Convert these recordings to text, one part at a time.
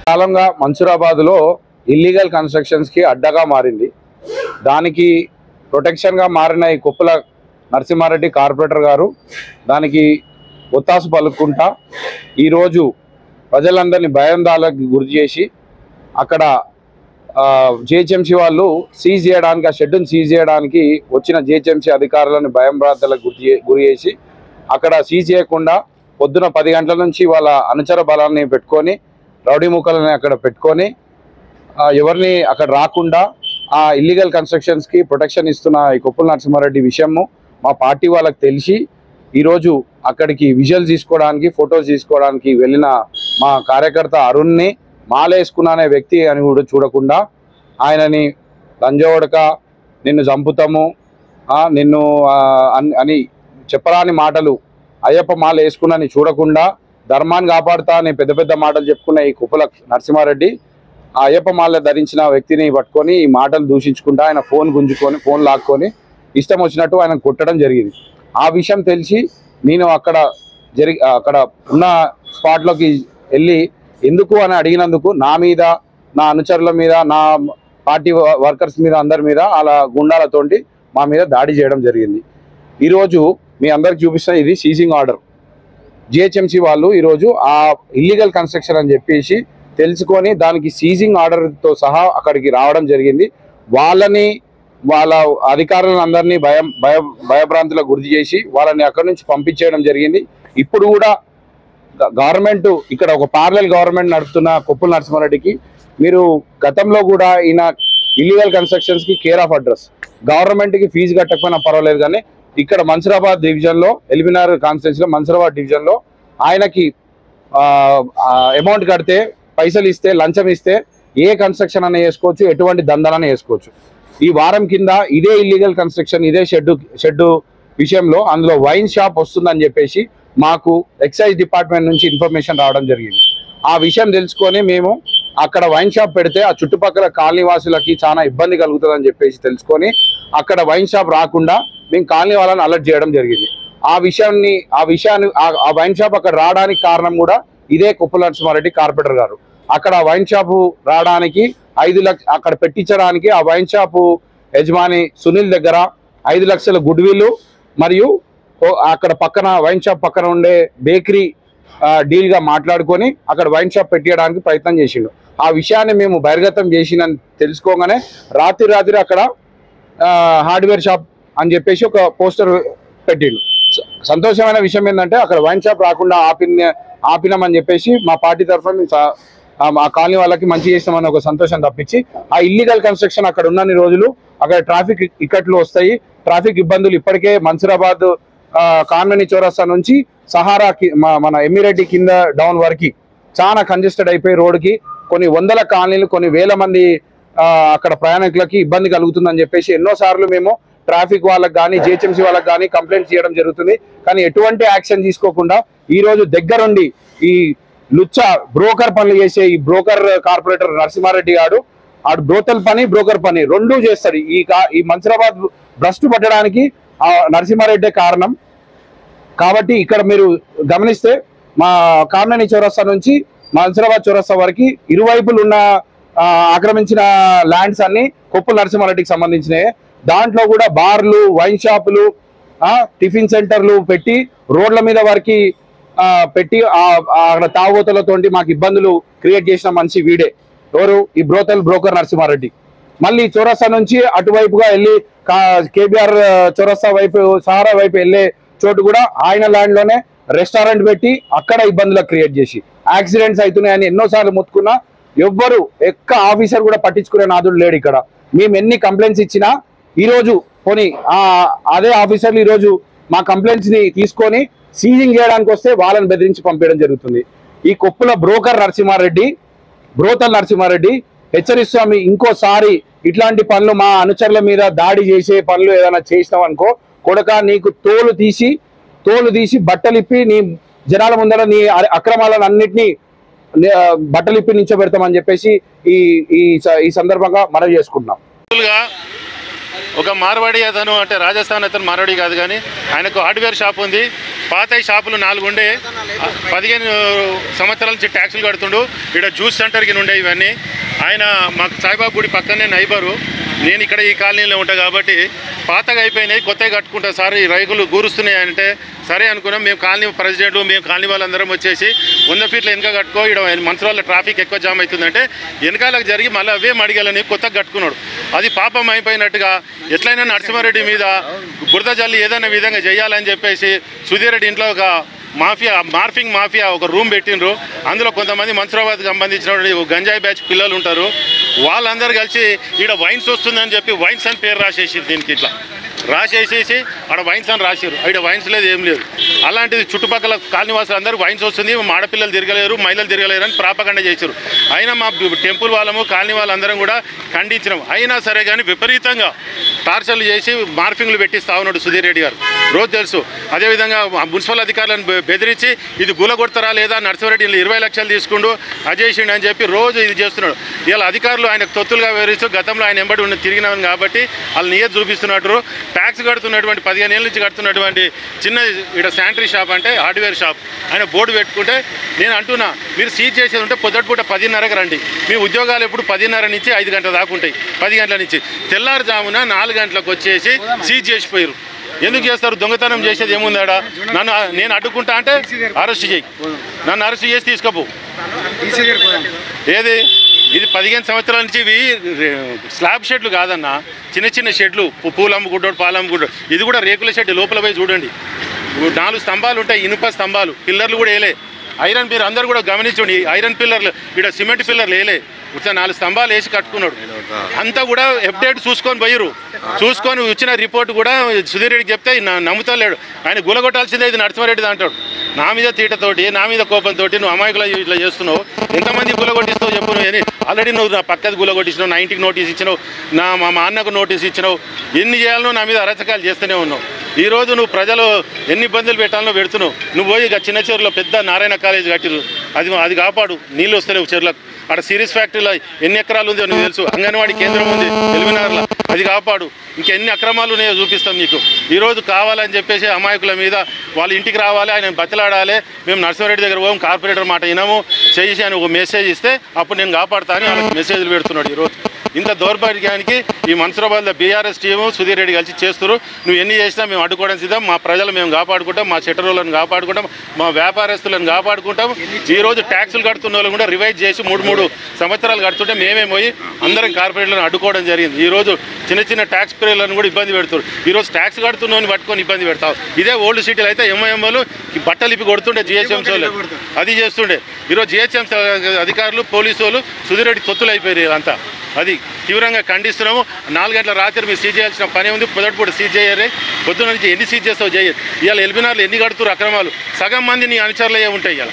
కాలంగా మన్సూరాబాద్లో ఇల్లీగల్ కన్స్ట్రక్షన్స్కి అడ్డగా మారింది. దానికి ప్రొటెక్షన్గా మారిన ఈ కొప్పుల నరసింహారెడ్డి కార్పొరేటర్ గారు దానికి ఒత్తాసు పలుకుంటా ఈరోజు ప్రజలందరినీ భయాందోళనకు గురి చేసి అక్కడ జిహెచ్ఎంసీ వాళ్ళు సీజ్ చేయడానికి, ఆ షెడ్యూని సీజ్ చేయడానికి వచ్చిన జిహెచ్ఎంసీ అధికారులను భయాందోళనకు గురి చేసి అక్కడ సీజ్ చేయకుండా పొద్దున 10 గంటల నుంచి వాళ్ళ అనుచర బలాన్ని పెట్టుకొని, రౌడీ ముక్కలని అక్కడ పెట్టుకొని ఎవరిని అక్కడ రాకుండా ఆ ఇల్లీగల్ కన్స్ట్రక్షన్స్కి ప్రొటెక్షన్ ఇస్తున్న ఈ కొప్పుల నరసింహారెడ్డి విషయము మా పార్టీ వాళ్ళకి తెలిసి ఈరోజు అక్కడికి విజువల్స్ తీసుకోవడానికి, ఫొటోస్ తీసుకోవడానికి వెళ్ళిన మా కార్యకర్త అరుణ్ని మాలేసుకున్న అనే వ్యక్తి అని కూడా చూడకుండా ఆయనని లంజోడక, నిన్ను చంపుతాము, నిన్ను అని చెప్పరాని మాటలు, అయ్యప్ప మాల వేసుకున్నాని చూడకుండా ధర్మాన్ని కాపాడుతా అని పెద్ద పెద్ద మాటలు చెప్పుకున్న ఈ కొప్పుల నరసింహారెడ్డి ఆ అయ్యప్ప మాల ధరించిన వ్యక్తిని పట్టుకొని ఈ మాటలు దూషించుకుంటా ఆయన ఫోన్ గుంజుకొని, ఫోన్ లాక్కొని ఇష్టం వచ్చినట్టు ఆయన కొట్టడం జరిగింది. ఆ విషయం తెలిసి నేను అక్కడ ఉన్న స్పాట్లోకి వెళ్ళి ఎందుకు అని అడిగినందుకు నా మీద, నా అనుచరుల మీద, నా పార్టీ వర్కర్స్ మీద, అందరి మీద అలా గుండాలతోటి మా మీద దాడి చేయడం జరిగింది. ఈరోజు మీ అందరికి చూపిస్తున్న ఇది సీజింగ్ ఆర్డర్. జిహెచ్ఎంసీ వాళ్ళు ఈరోజు ఆ ఇల్లీగల్ కన్స్ట్రక్షన్ అని చెప్పేసి తెలుసుకొని దానికి సీజింగ్ ఆర్డర్తో సహా అక్కడికి రావడం జరిగింది. వాళ్ళ అధికారులను అందరినీ భయభ్రాంతులకు గురి చేసి వాళ్ళని అక్కడి నుంచి పంపించేయడం జరిగింది. ఇప్పుడు కూడా గవర్నమెంట్ ఇక్కడ ఒక ప్యారలల్ గవర్నమెంట్ నడుపుతున్న కొప్పుల నరసింహారెడ్డికి మీరు గతంలో కూడా ఈయన ఇల్లీగల్ కన్స్ట్రక్షన్స్కి కేర్ ఆఫ్ అడ్రస్, గవర్నమెంట్కి ఫీజు కట్టకపోయినా పర్వాలేదు, కానీ ఇక్కడ మన్సూరాబాద్ డివిజన్లో, ఎల్బీనగర్ కాన్స్టిట్యున్సీలో మన్సూరాబాద్ డివిజన్లో ఆయనకి అమౌంట్ కడితే, పైసలు ఇస్తే, లంచం ఇస్తే ఏ కన్స్ట్రక్షన్ అనే వేసుకోవచ్చు, ఎటువంటి దందాలనే వేసుకోవచ్చు. ఈ వారం కింద ఇదే ఇల్లీగల్ కన్స్ట్రక్షన్, ఇదే షెడ్డు విషయంలో అందులో వైన్ షాప్ వస్తుందని చెప్పేసి మాకు ఎక్సైజ్ డిపార్ట్మెంట్ నుంచి ఇన్ఫర్మేషన్ రావడం జరిగింది. ఆ విషయం తెలుసుకొని మేము అక్కడ వైన్ షాప్ పెడితే ఆ చుట్టుపక్కల కాలనీ వాసులకి చాలా ఇబ్బంది కలుగుతుందని చెప్పేసి తెలుసుకొని అక్కడ వైన్ షాప్ రాకుండా మేము కాలనీ వాళ్ళని అలర్ట్ చేయడం జరిగింది. ఆ వైన్ షాప్ అక్కడ రావడానికి కారణం కూడా ఇదే కొప్పుల నరసింహారెడ్డి కార్పొరేటర్ గారు. అక్కడ వైన్ షాపు రావడానికి 5 లక్షలు అక్కడ పెట్టించడానికి ఆ వైన్ షాపు యజమాని సునీల్ దగ్గర 5 లక్షల గుడ్ విల్ మరియు అక్కడ పక్కన వైన్ షాప్ పక్కన ఉండే బేకరీ డీల్గా మాట్లాడుకొని అక్కడ వైన్ షాప్ పెట్టియడానికి ప్రయత్నం చేసిండు. ఆ విషయాన్ని మేము బహిర్గతం చేసినని తెలుసుకోగానే రాత్రి అక్కడ హార్డ్వేర్ షాప్ అని చెప్పేసి ఒక పోస్టర్ పెట్టిండు. సంతోషమైన విషయం ఏంటంటే అక్కడ వైన్ షాప్ రాకుండా ఆపినామని చెప్పేసి మా పార్టీ తరఫున ఆ కాలనీ వాళ్ళకి మంచి చేస్తామని ఒక సంతోషం తప్పించి, ఆ ఇల్లీగల్ కన్స్ట్రక్షన్ అక్కడ ఉన్నన్ని రోజులు అక్కడ ట్రాఫిక్ ఇక్కట్లు వస్తాయి, ట్రాఫిక్ ఇబ్బందులు ఇప్పటికే మన్సూరాబాద్ కామినేని చౌరస్తా నుంచి సహారా మన ఎమ్మిరెడ్డి కింద డౌన్ వరకు చాలా కంజెస్టెడ్ అయిపోయి రోడ్డుకి కొన్ని వందల కాలనీలు, కొన్ని వేల మంది అక్కడ ప్రయాణికులకి ఇబ్బంది కలుగుతుందని చెప్పేసి ఎన్నోసార్లు మేము ట్రాఫిక్ వాళ్ళకి కానీ, జిహెచ్ఎంసీ వాళ్ళకి కానీ కంప్లైంట్ చేయడం జరుగుతుంది. కానీ ఎటువంటి యాక్షన్ తీసుకోకుండా ఈరోజు దగ్గరుండి ఈ లుచ్చా బ్రోకర్ పనులు చేసే ఈ బ్రోకర్ కార్పొరేటర్ నరసింహారెడ్డి గారు ఆడు బ్రోతల్ పని, బ్రోకర్ పని రెండూ చేస్తాడు. ఈ మన్సూరాబాద్ భ్రష్టు పట్టడానికి నరసింహారెడ్డి కారణం. కాబట్టి ఇక్కడ మీరు గమనిస్తే మా కామినేని చౌరస్తా నుంచి మన్సూరాబాద్ చౌరస్తా వరకు ఇరువైపులు ఉన్న ఆక్రమించిన ల్యాండ్స్ అన్ని కొప్పుల నరసింహారెడ్డికి సంబంధించినవి. దాంట్లో కూడా బార్లు, వైన్ షాపులు, టిఫిన్ సెంటర్లు పెట్టి రోడ్ల మీద వరకు పెట్టి అక్కడ తాగుబోతులతోటి మాకు ఇబ్బందులు క్రియేట్ చేసిన మనిషి వీడే. ఎవరు? ఈ బ్రోకర్ నరసింహారెడ్డి. మళ్ళీ చౌరస్తా నుంచి అటువైపుగా వెళ్ళి కేబీఆర్ చౌరస్తా వైపు, సహారా వైపు వెళ్ళే చోటు కూడా ఆయన ల్యాండ్ లోనే రెస్టారెంట్ పెట్టి అక్కడ ఇబ్బందులు క్రియేట్ చేసి యాక్సిడెంట్స్ అవుతున్నాయని ఎన్నోసార్లు మొత్తుకున్నా ఎవ్వరు ఎక్క ఆఫీసర్ కూడా పట్టించుకునే నాదుడు లేడు. ఇక్కడ మేము ఎన్ని కంప్లైంట్స్ ఇచ్చినా ఈరోజు పోనీ అదే ఆఫీసర్లు ఈరోజు మా కంప్లైంట్స్ ని తీసుకొని సీజింగ్ చేయడానికి వస్తే వాళ్ళని బెదిరించి పంపించడం జరుగుతుంది. ఈ కొప్పుల బ్రోతల్ నరసింహారెడ్డి హెచ్చరిస్తాము, ఇంకోసారి ఇట్లాంటి పనులు మా అనుచరుల మీద దాడి చేసే పనులు ఏదైనా చేసినావు అనుకో కొడక, నీకు తోలు తీసి బట్టలిప్పి నీ జనాల ముందర నీ అక్రమాలను అన్నిటినీ బట్టలిప్పి నించోబెడతామని చెప్పేసి ఈ సందర్భంగా మనవి చేసుకుంటున్నాం. ఒక మార్వాడి అతను, అంటే రాజస్థాన్ అతను మార్వాడి కాదు కానీ ఆయనకు హార్డ్వేర్ షాప్ ఉంది. పాత షాపులు 4 ఉండే, 15 సంవత్సరాల నుంచి ట్యాక్సులు కడుతుండు. ఇక్కడ జ్యూస్ సెంటర్కి ఉండే ఇవన్నీ. ఆయన మాకు సాయిబాబా గుడి పక్కనే నైబరు. నేను ఇక్కడ ఈ కాలనీలో ఉంటా కాబట్టి పాతగా అయిపోయినాయి, కొత్తగా కట్టుకుంటా సార్, ఈ రైకులు గూరుస్తున్నాయి అంటే సరే అనుకున్నాం. మేము కాలనీ ప్రెసిడెంట్, మేము కాలనీ వాళ్ళందరం వచ్చేసి 100 ఫీట్ల వెనక కట్టుకో, ఇక్కడ మంత్రాల ట్రాఫిక్ ఎక్కువ జామ్ అవుతుందంటే వెనకాలకు జరిగి మళ్ళీ అవే మడిగలని కొత్తగా కట్టుకున్నాడు. అది పాపం అయిపోయినట్టుగా ఎట్లయినా నరసింహారెడ్డి మీద బురద జల్లి ఏదైనా విధంగా చేయాలని చెప్పేసి సుధీర్ రెడ్డి ఇంట్లో ఒక మార్ఫింగ్ మాఫియా ఒక రూమ్ పెట్టిండ్రు. అందులో కొంతమంది మన్సూరాబాద్కి సంబంధించిన గంజాయి బ్యాచ్ పిల్లలు ఉంటారు. వాళ్ళందరూ కలిసి ఇక్కడ వైన్స్ వస్తుందని చెప్పి వైన్స్ అని పేరు రాసేసి దీనికి ఇట్లా రాసేసేసి ఆడ వైన్స్ అని రాశారు. ఇక్కడ వైన్స్ లేదు, ఏం లేదు. అలాంటిది చుట్టుపక్కల కాలనీవాసులు అందరూ వైన్స్ వస్తుంది, ఆడపిల్లలు తిరగలేరు, మహిళలు తిరగలేరు అని ప్రాపగండ చేశారు. అయినా మా టెంపుల్ వాళ్ళము కాలనీ వాళ్ళందరం కూడా ఖండించినాం. అయినా సరే కానీ విపరీతంగా టార్చర్లు చేసి మార్ఫింగ్లు పెట్టిస్తా ఉన్నాడు సుధీర్ రెడ్డి గారు, రోజు తెలుసు. అదేవిధంగా మున్సిపల్ అధికారులను బెదిరించి ఇది గులగొడతారా లేదా, నరసింహారెడ్డి 20 లక్షలు తీసుకుండు అజేసిండు అని చెప్పి రోజు ఇది చేస్తున్నాడు. ఇలా అధికారులు ఆయనకు తొత్తులుగా వివరిస్తూ గతంలో ఆయన ఎంబడి తిరిగినామని కాబట్టి వాళ్ళు నియత చూపిస్తున్నట్టు. ట్యాక్స్ కడుతున్నటువంటి 15 ఏళ్ళ నుంచి కడుతున్నటువంటి చిన్న ఇక్కడ శానిటరీ షాప్ అంటే హార్డ్వేర్ షాప్ ఆయన బోర్డు పెట్టుకుంటే నేను అంటున్నా, మీరు సీజ్ చేసేది ఉంటే పొద్దుటిపూట 10:30కి రండి. మీ ఉద్యోగాలు ఎప్పుడు 10:30 నుంచి 5 గంటల దాకా ఉంటాయి. 10 గంటల నుంచి తెల్లారుజామున 4 గంటలకు వచ్చేసి సీజ్ చేసిపోయారు. ఎందుకు చేస్తారు? దొంగతనం చేసేది ఏముందాడా? నేను అడ్డుకుంటా అంటే అరెస్ట్ చేయి, నన్ను అరెస్ట్ చేసి తీసుకోపో. ఏది ఇది 15 సంవత్సరాల నుంచి ఇవి స్లాబ్ షెడ్లు కాదన్న, చిన్న చిన్న షెడ్లు, పూలు అమ్ముకుంటాడు, పాలు అమ్ముకుంటాడు. ఇది కూడా రేకుల షెడ్. లోపల పోయి చూడండి, 4 స్తంభాలు ఉంటాయి, ఇనుప స్తంభాలు, పిల్లర్లు కూడా వేయలే. ఐరన్ మీరు అందరూ కూడా గమనించండి, ఐరన్ పిల్లర్లు, ఇక్కడ సిమెంట్ పిల్లర్లు వేయలే, ఇట్లా 4 స్తంభాలు వేసి కట్టుకున్నాడు. అంతా కూడా అప్డేట్ చూసుకొని పోయిరు. చూసుకొని వచ్చిన రిపోర్ట్ కూడా సుధీర్ రెడ్డికి చెప్తే నమ్ముతలేడు. ఆయన గులగొట్టాల్సిందే ఇది నరసింహారెడ్డి అంటాడు. నా మీద తీటతోటి, నా మీద కోపంతో నువ్వు అమాయకులు ఇట్లా చేస్తున్నావు, ఎంతమంది గులగొట్టిస్తావు చెప్పు. నువ్వు ఆల్రెడీ నువ్వు నా పక్కది గులగొట్టించినావు, నా ఇంటికి నోటీస్ ఇచ్చినావు, మా అన్నకు నోటీస్ ఇచ్చినావు, ఎన్ని చేయాలనో నా మీద అరచకాలు చేస్తూనే ఉన్నావు. ఈరోజు నువ్వు ప్రజలు ఎన్ని ఇబ్బందులు పెట్టాలనో పెడుతున్నావు. నువ్వు పోయి ఇక చిన్న చెరువులో పెద్ద నారాయణ కాలేజ్ కట్టిరు, అది కాపాడు. నీళ్ళు వస్తలేవు చెరువులకు. అక్కడ సిరీస్ ఫ్యాక్టరీలో ఎన్ని ఎకరాలు ఉందో నీకు తెలుసు. అంగన్వాడీ కేంద్రం ఉంది ఎల్బీనగర్లో, అది కాపాడు. ఇంకెన్ని అక్రమాలు ఉన్నాయో చూపిస్తాం నీకు. ఈరోజు కావాలని చెప్పేసి అమాయకుల మీద వాళ్ళ ఇంటికి రావాలి, ఆయన బతిలాడాలి. మేము నరసింహారెడ్డి దగ్గర పోం, కార్పొరేటర్ మాట వినము, చేసి అని ఒక మెసేజ్ ఇస్తే అప్పుడు నేను కాపాడుతా అని వాళ్ళకి మెసేజ్లు పెడుతున్నాడు. ఈరోజు ఇంత దౌర్భాగ్యానికి ఈ మన్సూరాబాద్లో బీఆర్ఎస్ టీము సుధీర్ రెడ్డి కలిసి చేస్తారు. నువ్వు ఎన్ని చేసినా మేము అడ్డుకోవడం సిద్ధం. మా ప్రజలు మేము కాపాడుకుంటాం, మా షట్టర్లను కాపాడుకుంటాం, మా వ్యాపారస్తులను కాపాడుకుంటాం. ఈరోజు ట్యాక్సులు కడుతున్న వాళ్ళు కూడా రివైజ్ చేసి 3 సంవత్సరాలు కడుతుంటే మేమే పోయి అందరం కార్పొరేట్లను అడ్డుకోవడం జరిగింది. ఈరోజు చిన్న చిన్న ట్యాక్స్ పేర్లను కూడా ఇబ్బంది పెడుతున్నారు. ఈరోజు ట్యాక్స్ కడుతున్నామని పట్టుకొని ఇబ్బంది పెడతావు. ఇదే ఓల్డ్ సిటీలో అయితే ఎంఐఎంలు బట్టలు ఇప్పి కొడుతుండే జిహెచ్ఎంసీ వాళ్ళు, అది చేస్తుండే. ఈరోజు జిహెచ్ఎంసీ అధికారులు, పోలీసు వాళ్ళు సుధీర్ రెడ్డి తొత్తులు అయిపోయారు అంతా. అది తీవ్రంగా ఖండిస్తున్నాము. 4 గంటల రాత్రి మీరు సీజ్ చేయాల్సిన పని ఉంది, పొద్దుటిపూట సీజ్ చేయరే. పొద్దున నుంచి ఎన్ని సీజ్ చేస్తావు చేయరు. ఇవాళ ఎల్బీనగర్లో ఎన్ని కడుతున్నారు అక్రమాలు, సగం మంది నీ అనుచరులే ఉంటాయి. ఇవాళ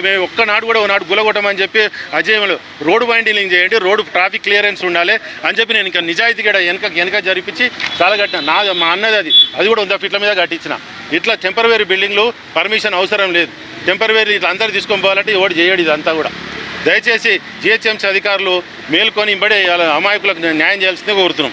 మేము ఒక్కనాడు కూడా ఒకనాడు గులగొట్టమని చెప్పి అజయములు రోడ్డు వైండింగ్ చేయండి, రోడ్డు ట్రాఫిక్ క్లియరెన్స్ ఉండాలి అని చెప్పి నేను ఇంకా నిజాయితీగా వెనక జరిపించి చాలా కట్టిన. మా అన్నది అది కూడా 100 ఫీట్ల మీద కట్టించిన. ఇట్లా టెంపరవరీ బిల్డింగ్లు పర్మిషన్ అవసరం లేదు. టెంపరవరీ ఇట్లా అందరూ తీసుకొని పోవాలంటే ఎవడు చేయడు. ఇదంతా కూడా దయచేసి జిహెచ్ఎంసీ అధికారులు మేల్కొని ఇబ్బడే అమాయకులకు న్యాయం చేయాల్సిందే కోరుతున్నాం.